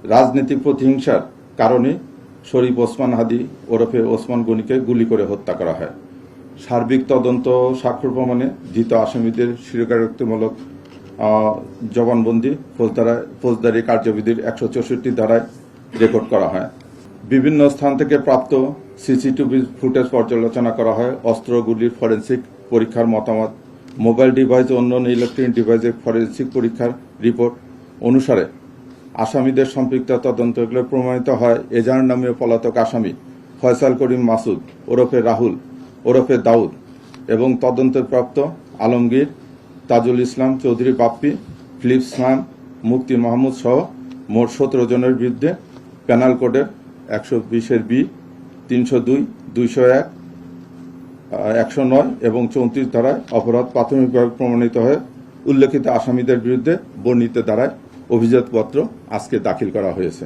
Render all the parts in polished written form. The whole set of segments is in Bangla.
রাজনৈতিক প্রতিহিংসার কারণে শরীফ ওসমান হাদি ওরফে ওসমান গনিকে গুলি করে হত্যা করা হয়। সার্বিক তদন্ত সাক্ষ্য প্রমাণে ধৃত আসামিদের স্বীকারোক্তিমূলক জবানবন্দি ফৌজদারি কার্যবিধির 164 ধারায় রেকর্ড করা হয়। বিভিন্ন স্থান থেকে প্রাপ্ত সিসিটিভি ফুটেজ পর্যালোচনা করা হয়। অস্ত্রগুলির ফরেনসিক পরীক্ষার মতামত, মোবাইল ডিভাইস ও অন্যান্য ইলেকট্রনিক ডিভাইসের ফরেনসিক পরীক্ষার রিপোর্ট অনুসারে আসামিদের সম্পৃক্ত তদন্তগুলো প্রমাণিত হয়। এজাহার নামীয় পলাতক আসামি ফয়সাল করিম মাসুদ ওরফে রাহুল ওরফে দাউদ এবং তদন্তে প্রাপ্ত আলমগীর, তাজুল ইসলাম চৌধুরী বাপ্পি, ফিলিপস খান, মুফতি মাহমুদ সহ মোট 17 জনের বিরুদ্ধে পেনাল কোডের 120 বি, 302, 201, 109 এবং 34 ধারায় অপরাধ প্রাথমিকভাবে প্রমাণিত হয়ে উল্লেখিত আসামিদের বিরুদ্ধে বর্ণিত ধারায় অভিযোগপত্র আজকে দাখিল করা হয়েছে।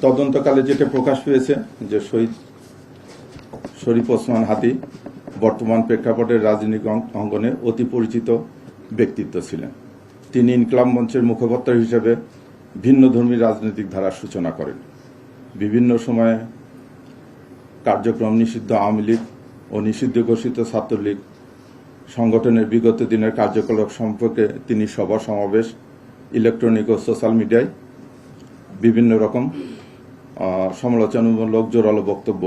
তদন্তকালে যেটা প্রকাশ পেয়েছে যে শহীদ শরীফ ওসমান হাদি বর্তমান প্রেক্ষাপটের রাজনৈতিক অঙ্গনে অতি পরিচিত ব্যক্তিত্ব ছিলেন। তিনি ইনকলাব মঞ্চের মুখপাত্র হিসেবে ভিন্নধর্মী রাজনৈতিক ধারার সূচনা করেন। বিভিন্ন সময়ে কার্যক্রম নিষিদ্ধ আওয়ামী লীগ ও নিষিদ্ধ ঘোষিত ছাত্রলীগ সংগঠনের বিগত দিনের কার্যকলাপ সম্পর্কে তিনি সভা সমাবেশ, ইলেকট্রনিক ও সোশ্যাল মিডিয়ায় বিভিন্ন রকম সমালোচনামূলক জোরালো বক্তব্য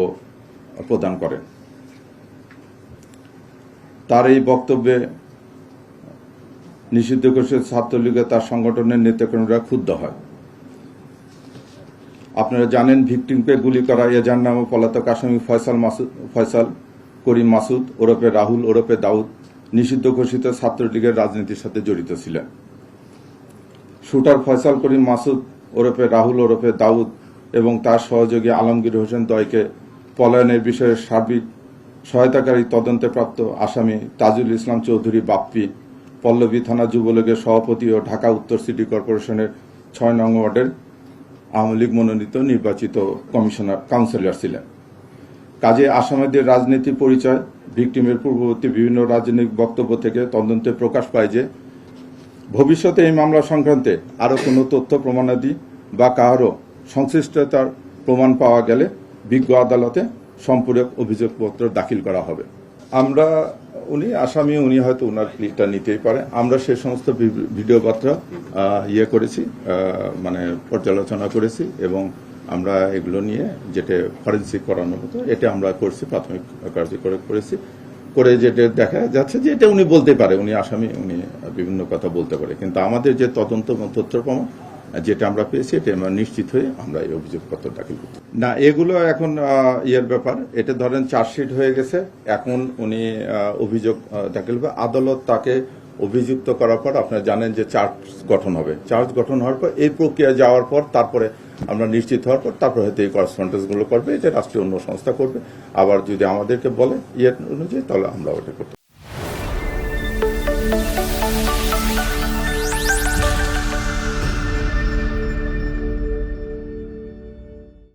প্রদান করেন। তার এই বক্তব্যে নিষিদ্ধ ঘোষিত ছাত্রলীগে তার সংগঠনের নেতাকর্মীরা ক্ষুব্ধ হয়। আপনারা জানেন, ভিকটিমকে গুলি করা এজাহার নামে পলাতক আসামি ফয়সাল করিম মাসুদ ওরফে রাহুল ওরফে দাউদ নিষিদ্ধ ঘোষিত ছাত্রলীগের রাজনীতির সাথে জড়িত ছিলেন। শুটার ফয়সাল করিম মাসুদ ওরফে রাহুল ওরফে দাউদ এবং তার সহযোগী আলমগীর হোসেন দয়কে পলায়নের বিষয়ে সার্বিক সহায়তাকারী তদন্তে প্রাপ্ত আসামি তাজুল ইসলাম চৌধুরী বাপ্পি পল্লবী থানা যুবলীগের সভাপতি ও ঢাকা উত্তর সিটি কর্পোরেশনের 6 নং ওয়ার্ডের আওয়ামী লীগ মনোনীত নির্বাচিত কাউন্সিলর ছিলেন। কাজে আসামিদের রাজনীতি পরিচয়, ভিকটিমের পূর্ববর্তী বিভিন্ন রাজনৈতিক বক্তব্য থেকে তদন্তে প্রকাশ পায় যে ভবিষ্যতে এই মামলা সংক্রান্তে আরও কোনো তথ্য প্রমাণাদি বা কারো সংশ্লিষ্টতার প্রমাণ পাওয়া গেলে বিজ্ঞ আদালতে সম্পূরক অভিযোগপত্র দাখিল করা হবে। আমরা আসামি উনি হয়তো ওনার প্লিটা নিতেই পারে। আমরা সে সমস্ত ভিডিও বার্তা করেছি, মানে পর্যালোচনা করেছি এবং আমরা এগুলো নিয়ে যেটা ফরেন্সিক করানোর মতো এটা আমরা করছি, প্রাথমিক কার্যকর করেছি। করে যেটা দেখা যাচ্ছে যে এটা উনি বলতে পারে, উনি আসামি, উনি বিভিন্ন কথা বলতে পারে, কিন্তু আমাদের যে তদন্ত তথ্য প্রমাণ যেটা আমরা পেয়েছি এটা আমরা নিশ্চিত হয়ে আমরা এই অভিযোগপত্র দাখিল করতে না। এগুলো এখন ব্যাপার, এটা ধরেন চার্জশিট হয়ে গেছে, এখন উনি অভিযোগ দাখিল হবে। আদালত তাকে অভিযুক্ত করার পর আপনারা জানেন যে চার্জ গঠন হবে। চার্জ গঠন হওয়ার পর এই প্রক্রিয়া যাওয়ার পর তারপরে আমরা নিশ্চিত হওয়ার পর তারপরে হয়তো এই করেসপন্ডেন্সগুলো করবে, এটা রাষ্ট্রীয় অন্য সংস্থা করবে। আবার যদি আমাদেরকে বলে অনুযায়ী তাহলে আমরা ওটা করতে